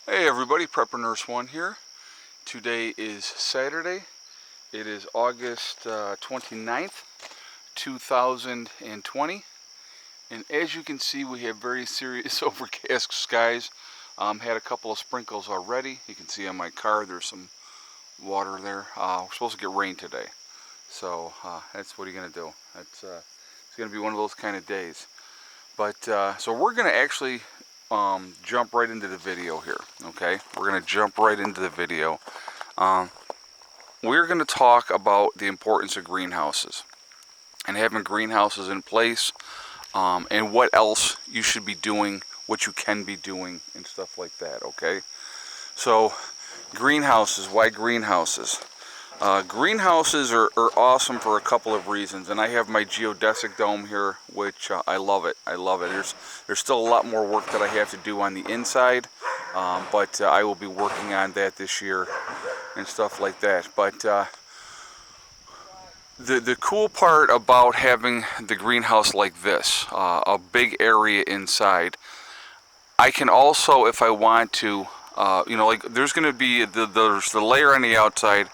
Hey everybody, Prepper Nurse 1 here. Today is Saturday. It is August 29th, 2020. And as you can see, we have very serious overcast skies. Had a couple of sprinkles already. You can see on my car there's some water there. We're supposed to get rain today. So that's what are you going to do? It's going to be one of those kind of days. But so we're going to actually jump right into the video here. Okay, we're going to jump right into the video. We're going to talk about the importance of greenhouses and having greenhouses in place, and what else you should be doing, what you can be doing, and stuff like that. Okay, so greenhouses. Why greenhouses? Greenhouses are awesome for a couple of reasons, and I have my geodesic dome here, which I love it. I love it. There's still a lot more work that I have to do on the inside, but I will be working on that this year and stuff like that. But the cool part about having the greenhouse like this, a big area inside, I can also, if I want to, like there's going to be there's the layer on the outside.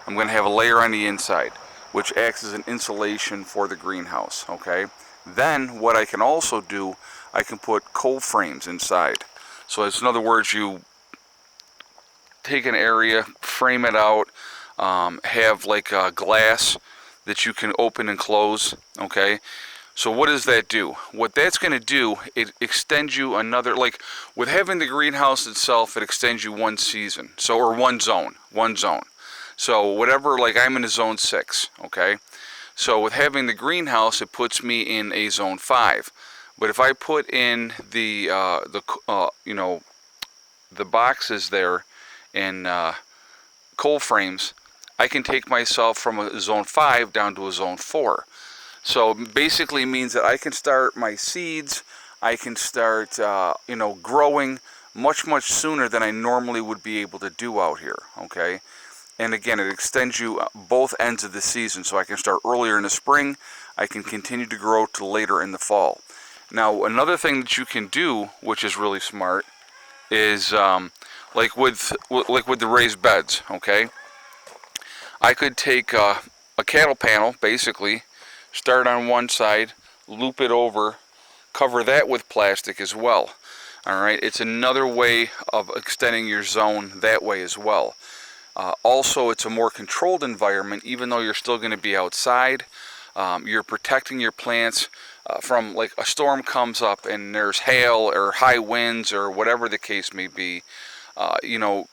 I'm going to have a layer on the inside, which acts as an insulation for the greenhouse. Okay. Then what I can also do, I can put cold frames inside. So in other words, you take an area, frame it out, have like a glass that you can open and close. Okay. So what does that do? What that's going to do, it extends you another, like with having the greenhouse itself, it extends you one season. So, or one zone. So whatever, like I'm in a zone 6, okay? So with having the greenhouse, it puts me in a zone 5. But if I put in the boxes there in cold frames, I can take myself from a zone 5 down to a zone 4. So basically means that I can start my seeds, I can start, growing much sooner than I normally would be able to do out here, okay? And again, it extends you both ends of the season, so I can start earlier in the spring, I can continue to grow to later in the fall. Now, another thing that you can do, which is really smart, is like with the raised beds, okay? I could take a cattle panel, basically, start on one side, loop it over, cover that with plastic as well. All right, it's another way of extending your zone that way as well. Also, it's a more controlled environment, even though you're still going to be outside. You're protecting your plants from, like, a storm comes up and there's hail or high winds or whatever the case may be. You're going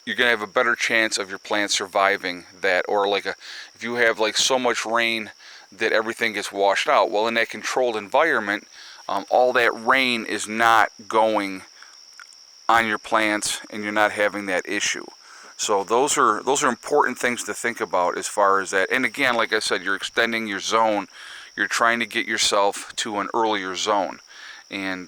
to have a better chance of your plants surviving that. Or if you have like so much rain that everything gets washed out, well, in that controlled environment, all that rain is not going on your plants and you're not having that issue. So those are important things to think about as far as that. And again, like I said, you're extending your zone. You're trying to get yourself to an earlier zone. And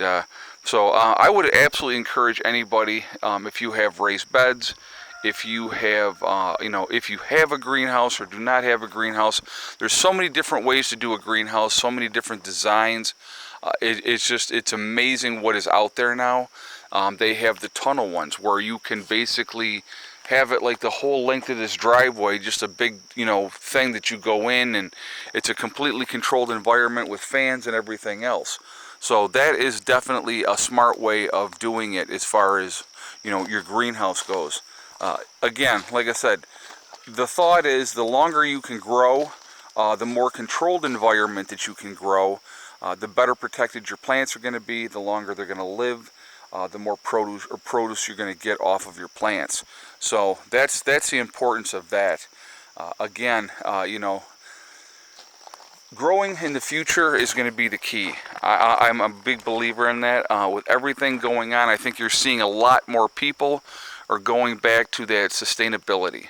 so I would absolutely encourage anybody, if you have raised beds, if you have, if you have a greenhouse or do not have a greenhouse, there's so many different ways to do a greenhouse, so many different designs. It's amazing what is out there now. They have the tunnel ones where you can basically have it like the whole length of this driveway, just a big, thing that you go in, and it's a completely controlled environment with fans and everything else. So that is definitely a smart way of doing it as far as, your greenhouse goes. Again, like I said, the thought is the longer you can grow, the more controlled environment that you can grow, the better protected your plants are going to be, the longer they're going to live, the more produce you're going to get off of your plants. So that's the importance of that. Again, growing in the future is going to be the key. I'm a big believer in that. With everything going on, I think you're seeing a lot more people are going back to that sustainability.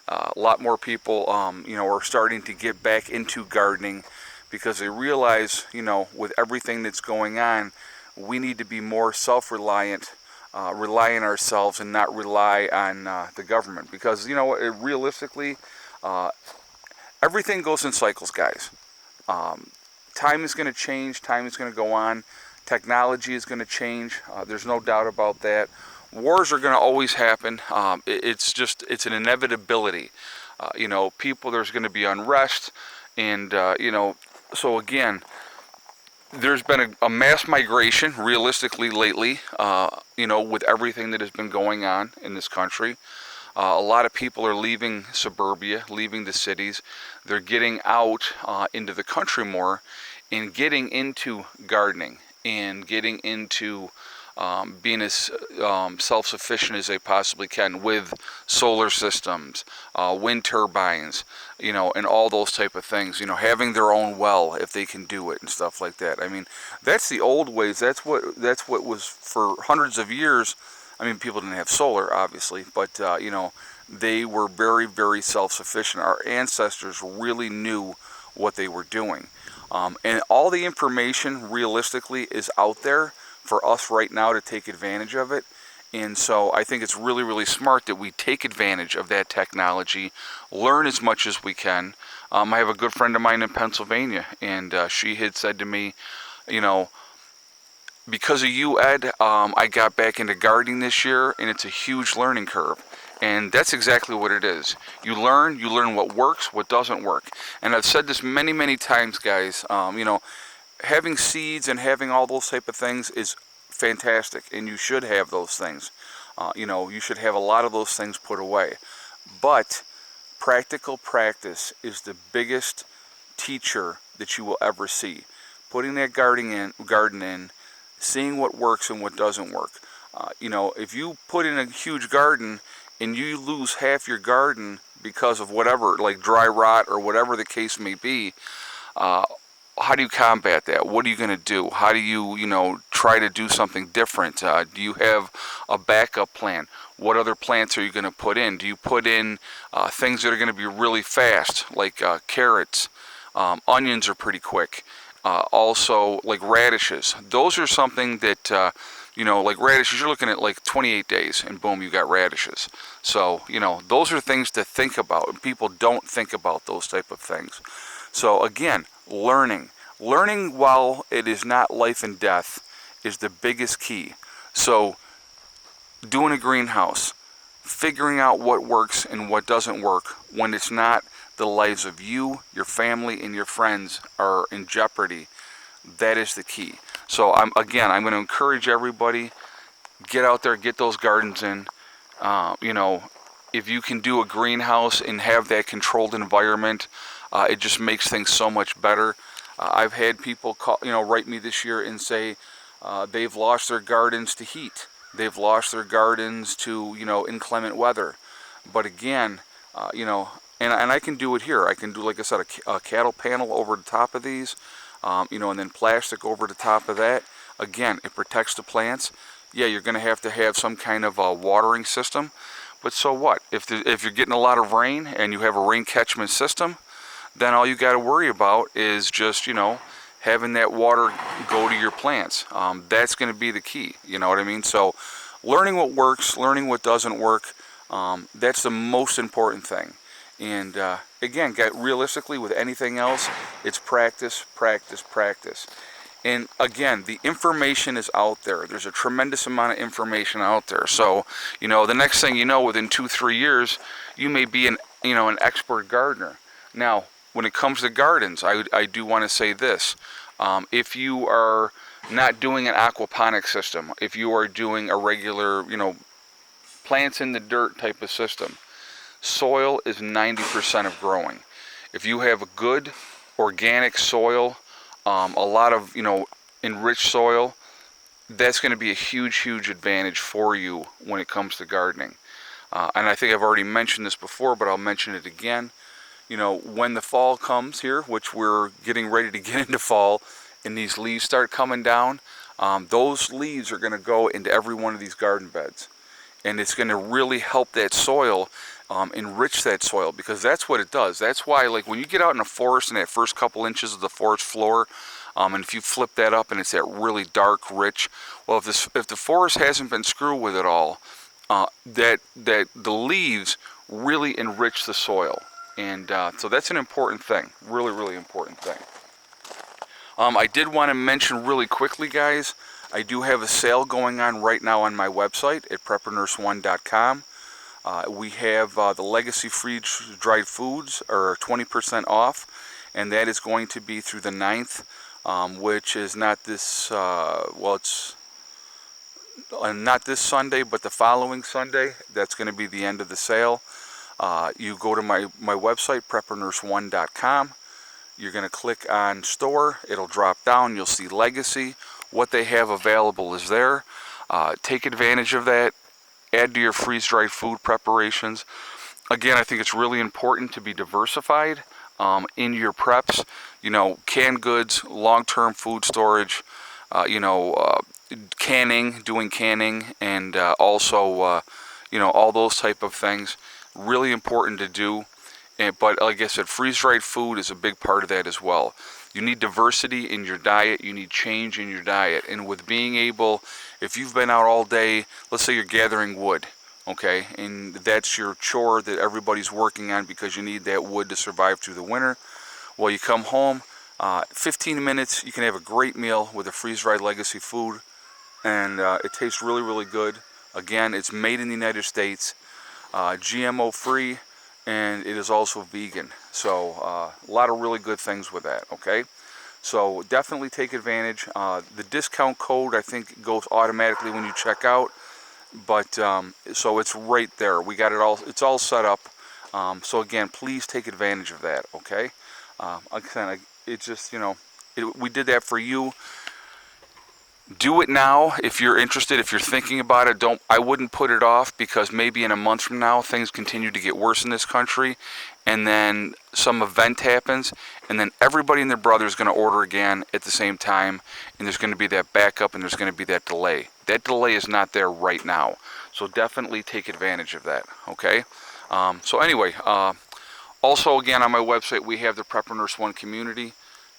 A lot more people, are starting to get back into gardening because they realize, with everything that's going on, we need to be more self-reliant, rely on ourselves and not rely on the government. Because, realistically, everything goes in cycles, guys. Time is going to change, time is going to go on, Technology is going to change. There's no doubt about that. Wars are going to always happen. It's an inevitability. There's going to be unrest, and so again, there's been a mass migration realistically lately, with everything that has been going on in this country. A lot of people are leaving suburbia, leaving the cities. They're getting out into the country more and getting into gardening and getting into being as self-sufficient as they possibly can with solar systems, wind turbines, and all those type of things. Having their own well if they can do it and stuff like that. I mean, that's the old ways. That's what was for hundreds of years. I mean, people didn't have solar, obviously, but they were very, very self-sufficient. Our ancestors really knew what they were doing, and all the information realistically is out there for us right now to take advantage of it. And so I think it's really, really smart that we take advantage of that technology, learn as much as we can. I have a good friend of mine in Pennsylvania, and she had said to me, because of you, Ed, I got back into gardening this year, and it's a huge learning curve. And that's exactly what it is. You learn what works, what doesn't work. And I've said this many, many times, guys. Having seeds and having all those type of things is fantastic, and you should have those things. You should have a lot of those things put away. But practical practice is the biggest teacher that you will ever see. Putting that garden in, seeing what works and what doesn't work. If you put in a huge garden and you lose half your garden because of whatever, like dry rot or whatever the case may be, how do you combat that? What are you going to do? How do you, try to do something different? Do you have a backup plan? What other plants are you going to put in? Do you put in things that are going to be really fast, like carrots? Onions are pretty quick. Also, like radishes. Those are something that, like radishes, you're looking at like 28 days, and boom, you got radishes. So, those are things to think about. People don't think about those type of things. So again, learning while it is not life and death is the biggest key. So doing a greenhouse, figuring out what works and what doesn't work when it's not the lives of you, your family, and your friends are in jeopardy, that is the key. So I'm going to encourage everybody, get out there, get those gardens in. If you can do a greenhouse and have that controlled environment, it just makes things so much better. I've had people write me this year and say they've lost their gardens to heat. They've lost their gardens to, inclement weather. But again, and I can do it here. I can do, like I said, a cattle panel over the top of these, and then plastic over the top of that. Again, it protects the plants. Yeah, you're going to have some kind of a watering system. But so what? If you're getting a lot of rain and you have a rain catchment system, then all you got to worry about is just, having that water go to your plants. That's going to be the key, you know what I mean? So learning what works, learning what doesn't work, that's the most important thing. And again, realistically, with anything else, it's practice, practice, practice. And again, the information is out there. There's a tremendous amount of information out there. So, the next thing you know, within 2-3 years, you may be an expert gardener. Now, when it comes to gardens, I do want to say this. If you are not doing an aquaponic system, if you are doing a regular, plants in the dirt type of system, soil is 90% of growing. If you have a good organic soil, a lot of, enriched soil, that's going to be a huge, huge advantage for you when it comes to gardening. And I think I've already mentioned this before, but I'll mention it again. When the fall comes here, which we're getting ready to get into fall, and these leaves start coming down, those leaves are going to go into every one of these garden beds. And it's going to really help that soil, enrich that soil, because that's what it does. That's why, like, when you get out in a forest and that first couple inches of the forest floor, and if you flip that up and it's that really dark, rich, well, if the forest hasn't been screwed with it all, that the leaves really enrich the soil. And so that's an important thing, really, really important thing. I did want to mention really quickly, guys, I do have a sale going on right now on my website at PrepperNurse1.com. We have the Legacy freeze-dried foods are 20% off, and that is going to be through the 9th, which is not this, well, it's not this Sunday, but the following Sunday. That's going to be the end of the sale. You go to my website, PrepperNurse1.com. You're going to click on store. It'll drop down. You'll see Legacy. What they have available is there. Take advantage of that. Add to your freeze-dried food preparations. Again, I think it's really important to be diversified in your preps. You know, canned goods, long-term food storage, canning, doing canning, and also, all those type of things. Really important to do. But like I said, freeze-dried food is a big part of that as well. You need diversity in your diet. You need change in your diet. And with being able, if you've been out all day, let's say you're gathering wood, okay, and that's your chore that everybody's working on because you need that wood to survive through the winter. Well, you come home, 15 minutes, you can have a great meal with a freeze-dried Legacy food, and it tastes really, really good. Again, it's made in the United States, GMO-free, and it is also vegan. So a lot of really good things with that, okay? So definitely take advantage. The discount code, I think, goes automatically when you check out, but so it's right there. We got it all, it's all set up. So again, please take advantage of that, okay? Again, it's just, we did that for you. Do it now if you're interested, if you're thinking about it. I wouldn't put it off, because maybe in a month from now things continue to get worse in this country, and then some event happens, and then everybody and their brother is going to order again at the same time, and there's going to be that backup, and there's going to be that delay. That delay is not there right now, so definitely take advantage of that, okay? So anyway, also again on my website we have the Prepper Nurse One community.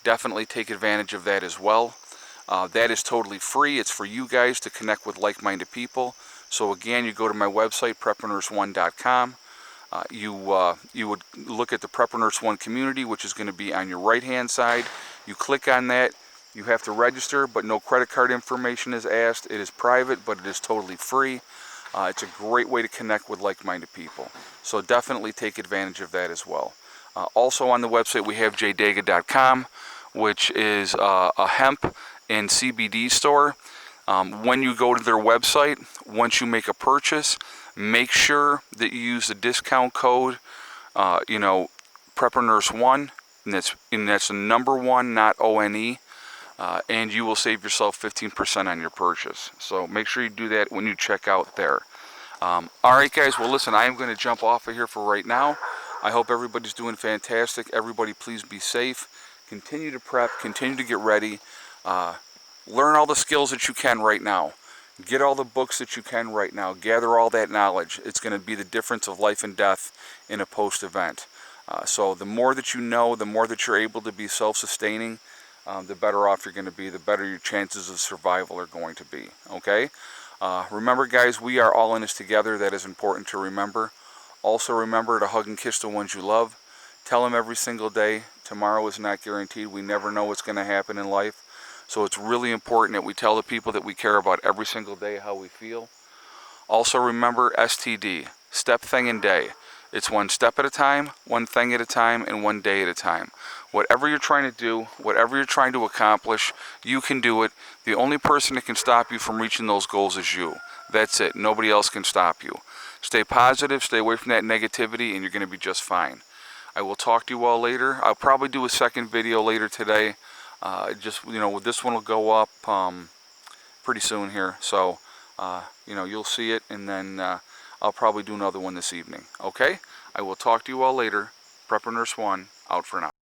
Definitely take advantage of that as well. That is totally free. It's for you guys to connect with like-minded people. So again, you go to my website, PrepperNurse1.com. You would look at the Prepper Nurse One community, which is going to be on your right-hand side. You click on that. You have to register, but no credit card information is asked. It is private, but it is totally free. It's a great way to connect with like-minded people. So definitely take advantage of that as well. Also on the website, we have JDaga.com, which is a hemp and CBD store. When you go to their website, once you make a purchase, make sure that you use the discount code, Prepper Nurse One, and that's the number 1, not ONE, and you will save yourself 15% on your purchase. So make sure you do that when you check out there. All right, guys. Well, listen, I am going to jump off of here for right now. I hope everybody's doing fantastic. Everybody, please be safe. Continue to prep. Continue to get ready. Learn all the skills that you can right now. Get all the books that you can right now. Gather all that knowledge. It's going to be the difference of life and death in a post-event. So the more that you know, the more that you're able to be self-sustaining, the better off you're going to be, the better your chances of survival are going to be. Okay? Remember, guys, we are all in this together. That is important to remember. Also remember to hug and kiss the ones you love. Tell them every single day, tomorrow is not guaranteed. We never know what's going to happen in life. So it's really important that we tell the people that we care about every single day how we feel. Also remember STD, step, thing, and day. It's one step at a time, one thing at a time, and one day at a time. Whatever you're trying to do, whatever you're trying to accomplish, you can do it. The only person that can stop you from reaching those goals is you. That's it. Nobody else can stop you. Stay positive, stay away from that negativity, and you're going to be just fine. I will talk to you all later. I'll probably do a second video later today. This one will go up pretty soon here. So, you'll see it, and then I'll probably do another one this evening. Okay? I will talk to you all later. Prepper Nurse One, out for now.